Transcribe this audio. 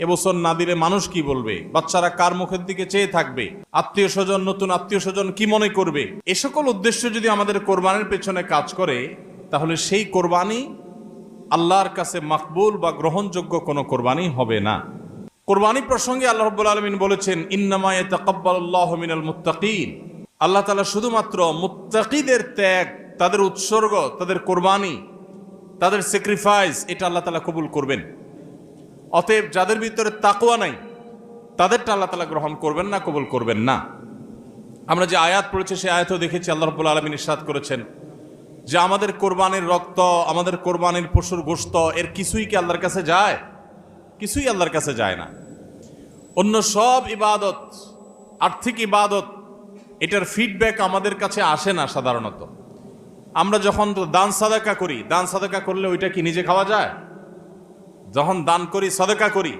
এবছর না দিলে মানুষ কি বলবে, বাচ্চারা কার মুখের দিকে চেয়ে থাকবে, আত্মীয় স্বজন, নতুন আত্মীয় স্বজন কি মনে করবে, এ সকল উদ্দেশ্য যদি আমাদের কোরবানির পেছনে কাজ করে, তাহলে সেই কোরবানি আল্লাহর কাছে মাকবুল বা গ্রহণযোগ্য কোনো কোরবানি হবে না। কোরবানি প্রসঙ্গে আল্লাহ রাব্বুল আলামিন বলেছেন, ইন্নামা ইয়াতাকাব্বালুল্লাহু মিনাল মুত্তাকিন। আল্লাহ তাআলা শুধুমাত্র মুত্তাকিদের ত্যাগ, তাদের উৎসর্গ, তাদের কোরবানি, তাদের স্যাক্রিফাইস, এটা আল্লাহ তাআলা কবুল করবেন। অতএব যাদের ভিতরে তাকওয়া নাই, তাদেরটা আল্লাহ তাআলা গ্রহণ করবেন না, কবুল করবেন না। আমরা যে আয়াত পড়েছি সেই আয়াতও দেখেছি, আল্লাহ রাব্বুল আলামিন ইরশাদ করেছেন যে আমাদের কোরবানির রক্ত, আমাদের কোরবানির পশুর গোশত, এর কিছুই কি আল্লাহর কাছে যায়? কিছুই আল্লাহর কাছে যায় না। অন্য সব ইবাদত, আর্থিক ইবাদত, এটার ফিডব্যাক আমাদের কাছে আসে না সাধারণত। আমরা যখন দান সাদাকা করি, দান সাদাকা করলে ওইটা কি নিজে খাওয়া যায়? যখন দান করি, সাদাকা করি,